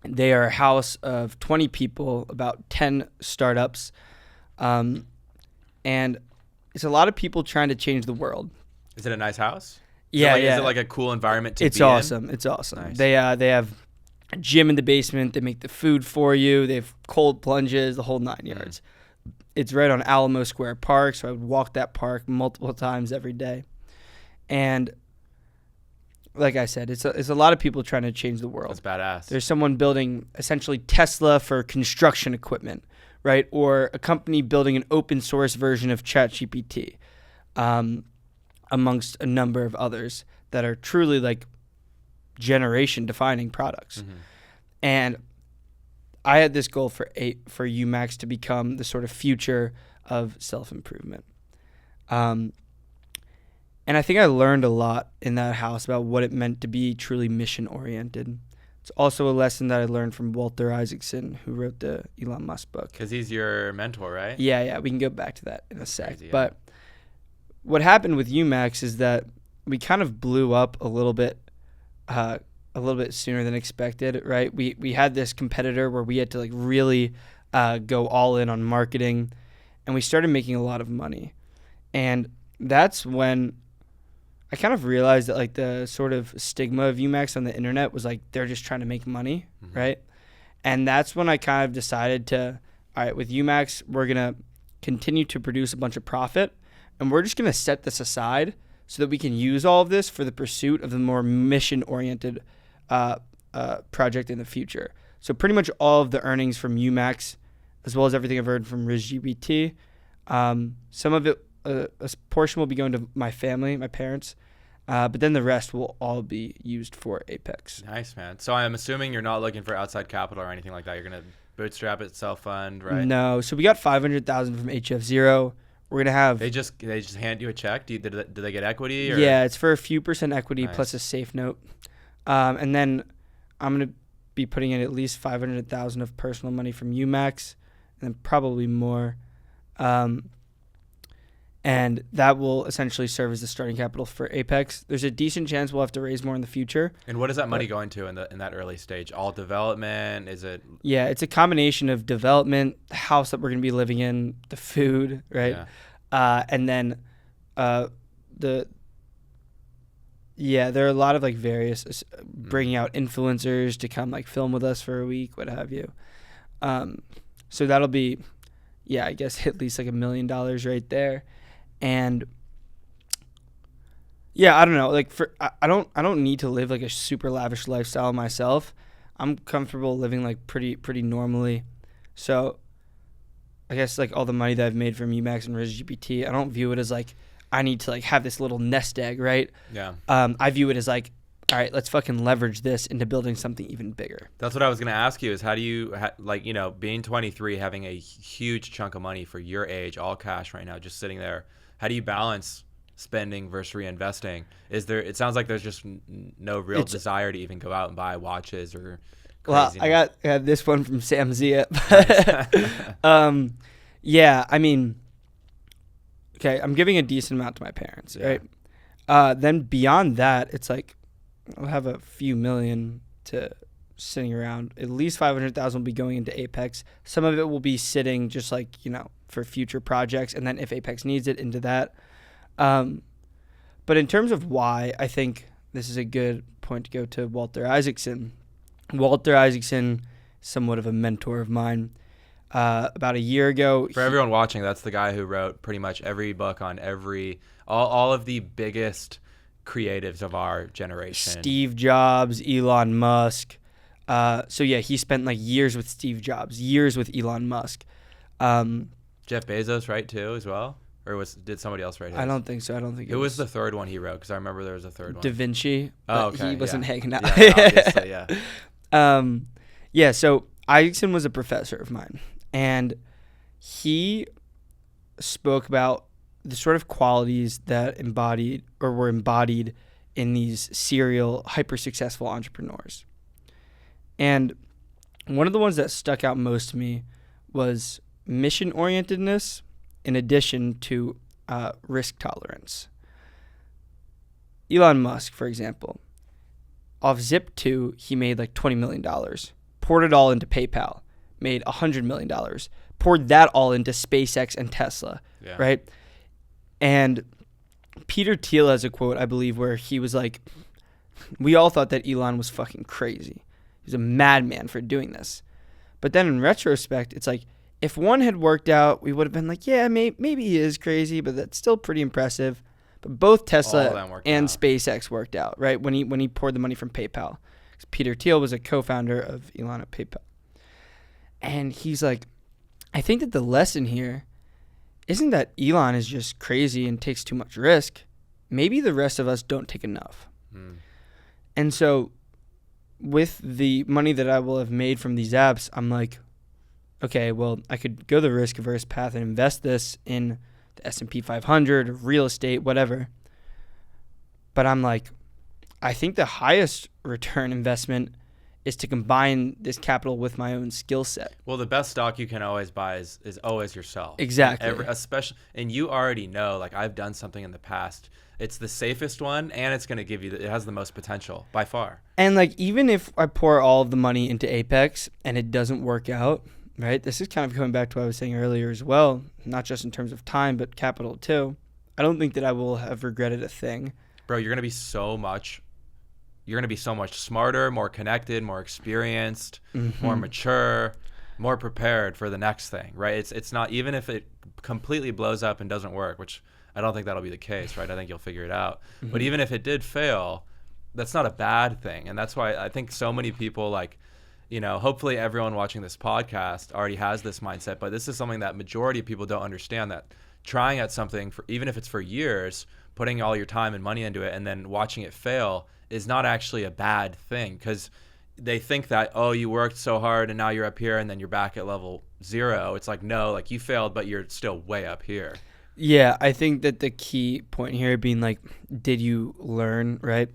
They are a house of 20 people, about 10 startups. And it's a lot of people trying to change the world. Is it a nice house? Yeah. Is it like a cool environment to be in? It's awesome. It's awesome. Nice. They have a gym in the basement. They make the food for you. They have cold plunges, the whole 9 yards. It's right on Alamo Square Park, so I would walk that park multiple times every day. And like I said, it's a lot of people trying to change the world. That's badass. There's someone building essentially Tesla for construction equipment, right? Or a company building an open source version of ChatGPT, amongst a number of others that are truly like generation defining products. Mm-hmm. And I had this goal for UMax to become the sort of future of self-improvement. And I think I learned a lot in that house about what it meant to be truly mission-oriented. It's also a lesson that I learned from Walter Isaacson, who wrote the Elon Musk book. Because he's your mentor, right? Yeah. We can go back to that in a sec. Crazy, yeah. But what happened with UMax is that we kind of blew up a little bit sooner than expected, right? We had this competitor where we had to like really go all in on marketing, and we started making a lot of money. And that's when I kind of realized that like the sort of stigma of UMax on the internet was like they're just trying to make money, right? And that's when I kind of decided to, all right, with UMax, we're going to continue to produce a bunch of profit, and we're just going to set this aside so that we can use all of this for the pursuit of the more mission-oriented project in the future. So pretty much all of the earnings from UMax, as well as everything I've earned from RizzGPT, some of it, a portion will be going to my family, my parents, but then the rest will all be used for Apex. Nice, man. So I'm assuming you're not looking for outside capital or anything like that. You're going to bootstrap it, self-fund, right? No. So we got $500,000 from HF0. We're going to have... They just hand you a check? Do they get equity? Or? Yeah, it's for a few percent equity plus Nice. a safe note. And then I'm going to be putting in at least $500,000 of personal money from UMax, and then probably more. And that will essentially serve as the starting capital for Apex. There's a decent chance we'll have to raise more in the future. And what is that money going to in that early stage? All development? Is it? Yeah, it's a combination of development, the house that we're going to be living in, the food, right? Yeah. And then there are a lot of like various bringing out influencers to come like film with us for a week, what have you. So that'll be, I guess at least like $1 million right there. And I don't know, like I don't need to live like a super lavish lifestyle myself. I'm comfortable living like pretty normally. So I guess like all the money that I've made from UMax and RizzGPT, I don't view it as like I need to like have this little nest egg, right? Yeah. I view it as like, all right, let's fucking leverage this into building something even bigger. That's what I was going to ask you is how do you, being 23, having a huge chunk of money for your age, all cash right now, just sitting there, how do you balance spending versus reinvesting? It sounds like there's just no real desire to even go out and buy watches or craziness. Well, I got this one from Sam Zia. I mean, okay, I'm giving a decent amount to my parents, right? Then beyond that, it's like I'll have a few million to sitting around. At least 500,000 will be going into Apex. Some of it will be sitting just like, for future projects, and then if Apex needs it, into that. But in terms of why, I think this is a good point to go to Walter Isaacson. Walter Isaacson, somewhat of a mentor of mine. About a year ago. For everyone watching, that's the guy who wrote pretty much every book on all of the biggest creatives of our generation. Steve Jobs, Elon Musk. He spent like years with Steve Jobs, years with Elon Musk. Jeff Bezos, right, too, as well? Or did somebody else write his? I don't think so. Who was the third one he wrote? Because I remember there was a third one. Da Vinci. Oh, okay. He wasn't hanging out. Yeah, obviously, yeah. So Isaacson was a professor of mine, and he spoke about the sort of qualities that were embodied in these serial, hyper-successful entrepreneurs. And one of the ones that stuck out most to me was mission-orientedness in addition to risk tolerance. Elon Musk, for example, off Zip2, he made like $20 million, poured it all into PayPal, made $100 million, poured that all into SpaceX and Tesla, right? And Peter Thiel has a quote, I believe, where he was like, we all thought that Elon was fucking crazy. He was a madman for doing this. But then in retrospect, it's like, if one had worked out, we would have been like, yeah, maybe he is crazy, but that's still pretty impressive. But both Tesla and SpaceX worked out, right? When he poured the money from PayPal. Peter Thiel was a co-founder of Elon at PayPal. And he's like, I think that the lesson here isn't that Elon is just crazy and takes too much risk. Maybe the rest of us don't take enough. And so with the money that I will have made from these apps, I'm like, okay, well, I could go the risk averse path and invest this in the S&P 500 or real estate, whatever. But I'm like, I think the highest return investment is to combine this capital with my own skill set. Well, the best stock you can always buy is always yourself. Exactly. Especially, and you already know, like I've done something in the past. It's the safest one, and it's going to give you, it has the most potential by far. And like, even if I pour all of the money into Apex and it doesn't work out, right? This is kind of going back to what I was saying earlier as well, not just in terms of time, but capital too. I don't think that I will have regretted a thing. Bro, you're going to be so much smarter, more connected, more experienced, more mature, more prepared for the next thing, right? It's not, even if it completely blows up and doesn't work, which I don't think that'll be the case, right? I think you'll figure it out. But even if it did fail, that's not a bad thing. And that's why I think so many people, like, you know, hopefully everyone watching this podcast already has this mindset, but this is something that majority of people don't understand, that trying at something, for even if it's for years, putting all your time and money into it and then watching it fail is not actually a bad thing, because they think that, oh, you worked so hard and now you're up here and then you're back at level 0. It's like, no, like you failed, but you're still way up here. Yeah, I think that the key point here being like, did you learn, right?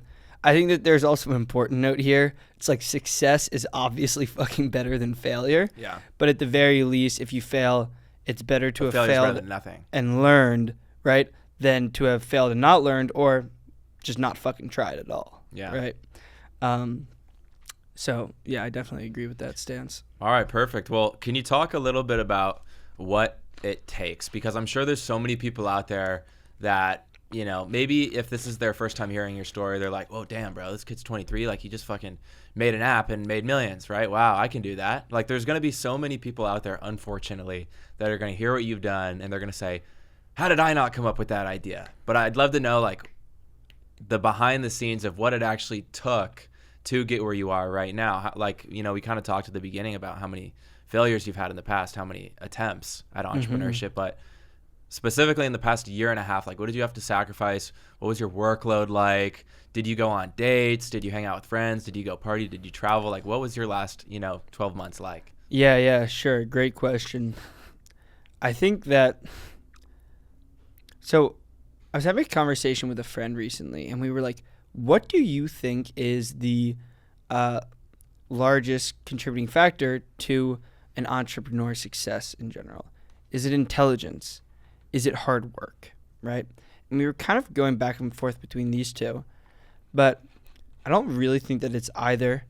I think that there's also an important note here. It's like, success is obviously fucking better than failure. Yeah. But at the very least, if you fail, it's better to have failed than nothing and learned, right, than to have failed and not learned, or just not fucking tried at all. Yeah. Right. So yeah, I definitely agree with that stance. All right, perfect. Well, can you talk a little bit about what it takes? Because I'm sure there's so many people out there that, you know, maybe if this is their first time hearing your story, they're like, oh, damn, bro, this kid's 23. Like, he just fucking made an app and made millions, right? Wow, I can do that. Like, there's going to be so many people out there, unfortunately, that are going to hear what you've done and they're going to say, how did I not come up with that idea? But I'd love to know, like, the behind the scenes of what it actually took to get where you are right now. How, like, you know, we kind of talked at the beginning about how many failures you've had in the past, how many attempts at entrepreneurship, but specifically in the past year and a half, like, what did you have to sacrifice? What was your workload like? Did you go on dates? Did you hang out with friends? Did you go party? Did you travel? Like, what was your last, 12 months like? Yeah, sure. Great question. I think that, so I was having a conversation with a friend recently, and we were like, what do you think is the largest contributing factor to an entrepreneur's success in general? Is it intelligence? Is it hard work, right? And we were kind of going back and forth between these two, but I don't really think that it's either.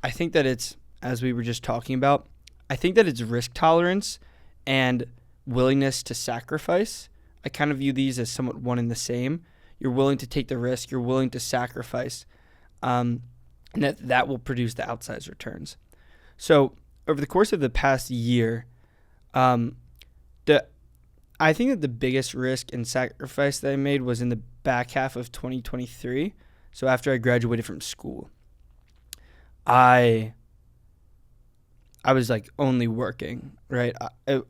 I think that it's, as we were just talking about, I think that it's risk tolerance and willingness to sacrifice. I kind of view these as somewhat one and the same. You're willing to take the risk, you're willing to sacrifice, and that will produce the outsized returns. So over the course of the past year, I think that the biggest risk and sacrifice that I made was in the back half of 2023. So after I graduated from school, I was like only working, right?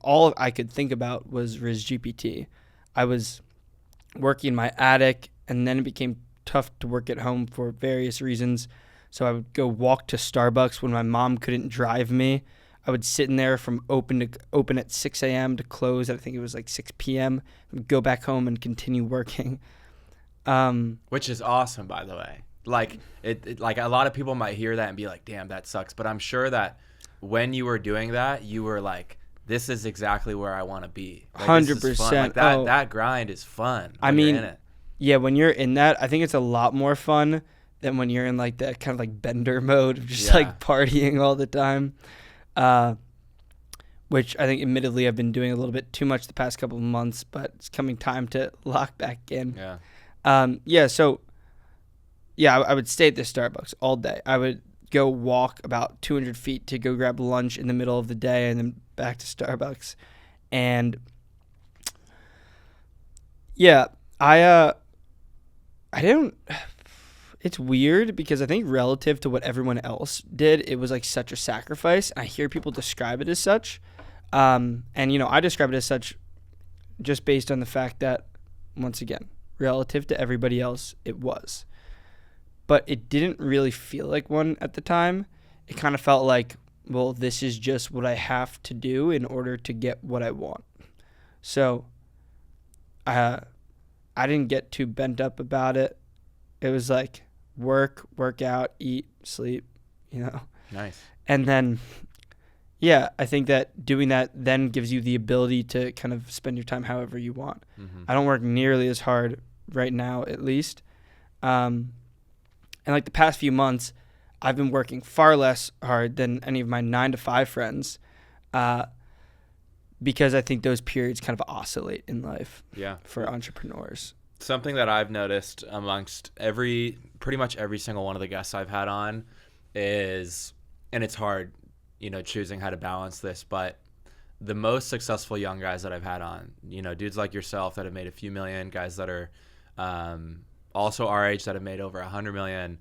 All I could think about was Rizz GPT. I was working in my attic, and then it became tough to work at home for various reasons. So I would go walk to Starbucks when my mom couldn't drive me. I would sit in there from open at 6 a.m. to close at, I think it was like 6 p.m. and go back home and continue working. Which is awesome, by the way. Like, it like a lot of people might hear that and be like, damn, that sucks. But I'm sure that when you were doing that, you were like, this is exactly where I want to be. Like, 100%. Like that grind is fun. I mean, in it. Yeah, when you're in that, I think it's a lot more fun than when you're in like that kind of like bender mode of just like partying all the time. Which I think admittedly I've been doing a little bit too much the past couple of months, but it's coming time to lock back in. So I would stay at the Starbucks all day. I would go walk about 200 feet to go grab lunch in the middle of the day and then back to Starbucks. And I don't, it's weird because I think relative to what everyone else did, it was like such a sacrifice. I hear people describe it as such. And I describe it as such just based on the fact that, once again, relative to everybody else, it was. but it didn't really feel like one at the time. It kind of felt like, well, this is just what I have to do in order to get what I want. So I didn't get too bent up about it. It was like work out, eat, sleep, Nice. And then, yeah, I think that doing that then gives you the ability to kind of spend your time however you want. Mm-hmm. I don't work nearly as hard right now, at least. And like the past few months, I've been working far less hard than any of my 9-to-5 friends, because I think those periods kind of oscillate in life for entrepreneurs. Something that I've noticed amongst pretty much every single one of the guests I've had on is, and it's hard, choosing how to balance this, but the most successful young guys that I've had on, dudes like yourself that have made a few million, guys that are also our age that have made over 100 million,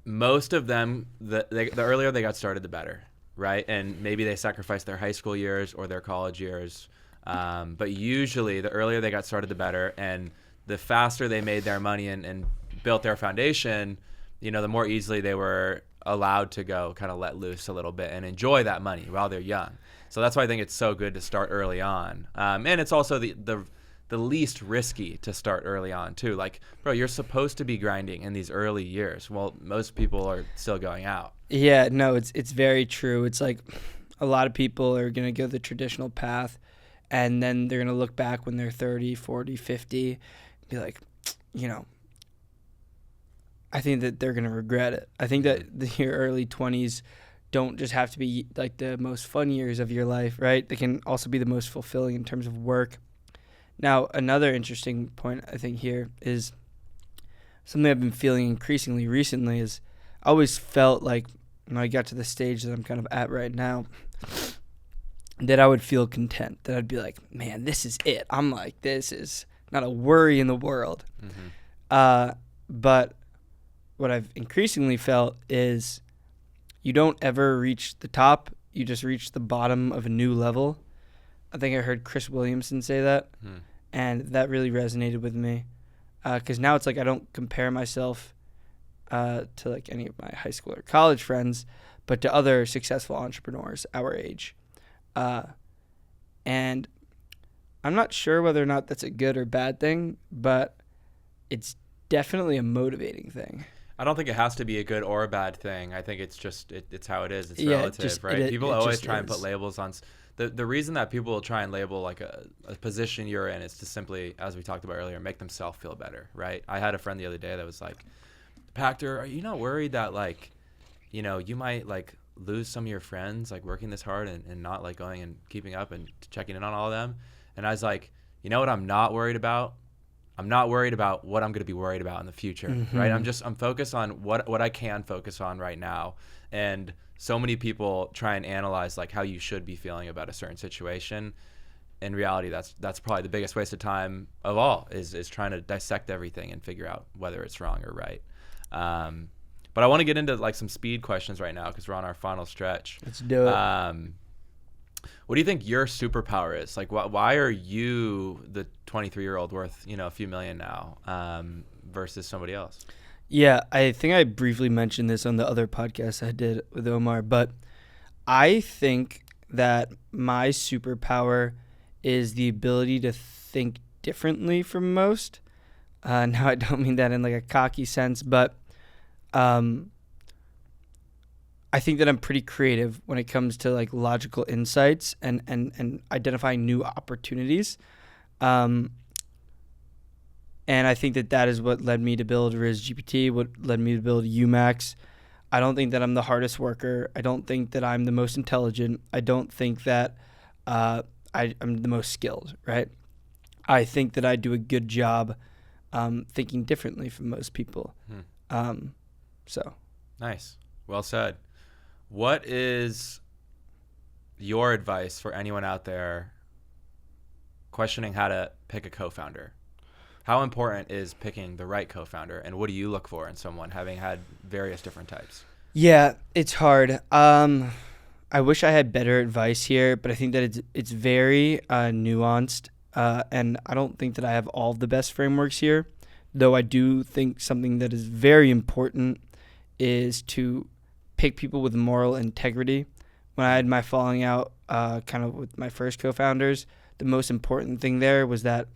most of them, the earlier they got started, the better, right? And maybe they sacrificed their high school years or their college years, but usually the earlier they got started, the better. And the faster they made their money and built their foundation, the more easily they were allowed to go kind of let loose a little bit and enjoy that money while they're young. So that's why I think it's so good to start early on. And it's also the least risky to start early on too. Like, bro, you're supposed to be grinding in these early years. Well, most people are still going out. Yeah, no, it's very true. It's like a lot of people are going to go the traditional path, and then they're going to look back when they're 30, 40, 50, be like, I think that they're going to regret it. I think that your early 20s don't just have to be like the most fun years of your life, right? They can also be the most fulfilling in terms of work. Now, another interesting point I think here is something I've been feeling increasingly recently is I always felt like when I got to the stage that I'm kind of at right now, that I would feel content, that I'd be like, man, this is it. I'm like, this is not a worry in the world. Mm-hmm. But what I've increasingly felt is you don't ever reach the top. You just reach the bottom of a new level. I think I heard Chris Williamson say that, and that really resonated with me. Because now it's like I don't compare myself to like any of my high school or college friends, but to other successful entrepreneurs our age. And I'm not sure whether or not that's a good or bad thing, but it's definitely a motivating thing. I don't think it has to be a good or a bad thing. I think it's just it's how it is. It's relative, right? People always try and put labels on. The reason that people will try and label like a position you're in is to simply, as we talked about earlier, make themselves feel better, right? I had a friend the other day that was like, Pactor, are you not worried that like, you might like lose some of your friends like working this hard and not like going and keeping up and checking in on all of them? And I was like, you know what I'm not worried about? I'm not worried about what I'm going to be worried about in the future, right? I'm focused on what I can focus on right now. And so many people try and analyze like how you should be feeling about a certain situation. In reality, that's probably the biggest waste of time of all is trying to dissect everything and figure out whether it's wrong or right. But I want to get into like some speed questions right now because we're on our final stretch. Let's do it. What do you think your superpower is? Like, why are you the 23-year-old worth, a few million now versus somebody else? Yeah, I think I briefly mentioned this on the other podcast I did with Omar, but I think that my superpower is the ability to think differently from most. Now, I don't mean that in like a cocky sense, but I think that I'm pretty creative when it comes to like logical insights and identifying new opportunities. And I think that is what led me to build Rizz GPT, what led me to build UMax. I don't think that I'm the hardest worker. I don't think that I'm the most intelligent. I don't think that I'm the most skilled, right? I think that I do a good job thinking differently from most people. So. Nice. Well said. What is your advice for anyone out there questioning how to pick a co-founder? How important is picking the right co-founder, and what do you look for in someone, having had various different types? Yeah, it's hard. I wish I had better advice here, but I think that it's very nuanced, and I don't think that I have all of the best frameworks here Though I do think something that is very important is to pick people with moral integrity. When I had my falling out kind of with my first co-founders, the most important thing there was that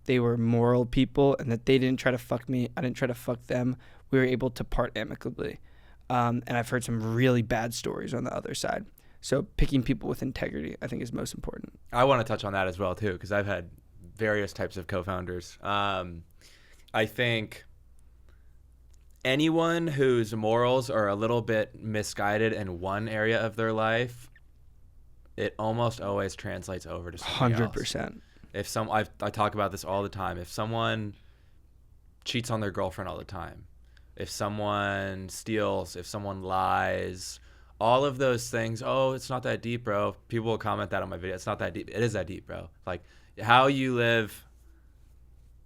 they were moral people and that they didn't try to fuck me. I didn't try to fuck them. We were able to part amicably. And I've heard some really bad stories on the other side. So picking people with integrity, I think, is most important. I want to touch on that as well, too, because I've had various types of co-founders. I think anyone whose morals are a little bit misguided in one area of their life, it almost always translates over to something 100%. else. If I talk about this all the time. If someone cheats on their girlfriend all the time, if someone steals, if someone lies, all of those things, oh, it's not that deep, bro. People will comment that on my video. It's not that deep. It is that deep, bro. Like, how you live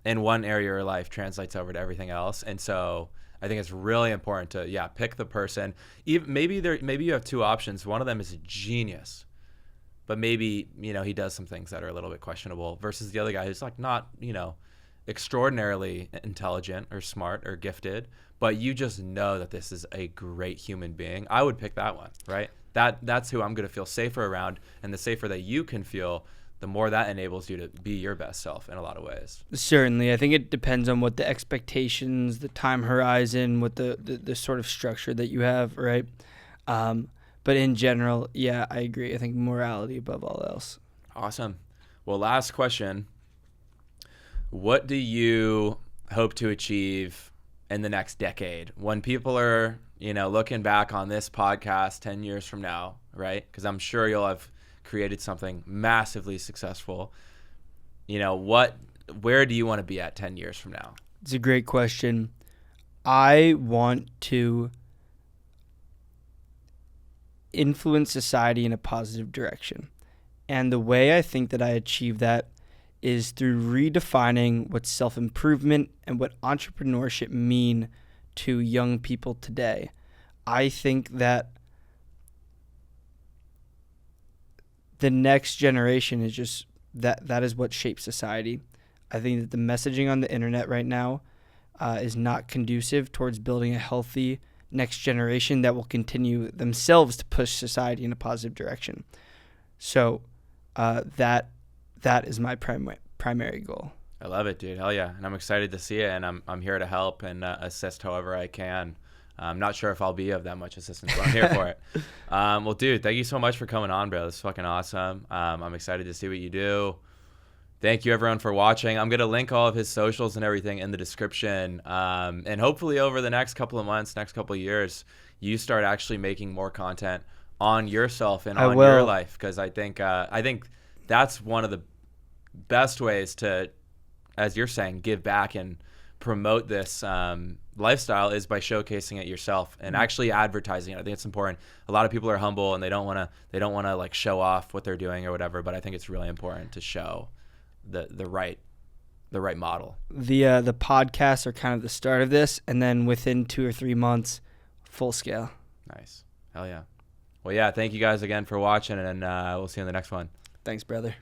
in one area of your life translates over to everything else. And so I think it's really important to, pick the person. Maybe you have two options. One of them is a genius, but maybe, he does some things that are a little bit questionable, versus the other guy who's like not, extraordinarily intelligent or smart or gifted, but you just know that this is a great human being. I would pick that one, right? That's who I'm going to feel safer around. And the safer that you can feel, the more that enables you to be your best self in a lot of ways. Certainly. I think it depends on what the expectations, the time horizon, what the sort of structure that you have, right? But in general, I agree. I think morality above all else. Awesome. Well, last question. What do you hope to achieve in the next decade when people are, looking back on this podcast 10 years from now, right? Because I'm sure you'll have created something massively successful. Where do you want to be at 10 years from now? It's a great question. I want to influence society in a positive direction. And the way I think that I achieve that is through redefining what self-improvement and what entrepreneurship mean to young people today. I think that the next generation is just that is what shapes society. I think that the messaging on the internet right now is not conducive towards building a healthy next generation that will continue themselves to push society in a positive direction. So that is my primary goal. I love it, dude. Hell yeah. And I'm excited to see it, and I'm here to help and assist however I can. I'm not sure if I'll be of that much assistance, but I'm here for it. Well, dude, thank you so much for coming on, bro. This is fucking awesome. I'm excited to see what you do. Thank you, everyone, for watching. I'm going to link all of his socials and everything in the description. And hopefully over the next couple of months, next couple of years, you start actually making more content on yourself and on your life. Because I think that's one of the best ways to, as you're saying, give back and promote this lifestyle is by showcasing it yourself and actually advertising it. I think it's important. A lot of people are humble and they don't want to like show off what they're doing or whatever, but I think it's really important to show the right model. The podcasts are kind of the start of this, and then within 2 or 3 months, full scale. Nice. Hell yeah. Well, yeah, thank you guys again for watching, and we'll see you in the next one. Thanks, brother.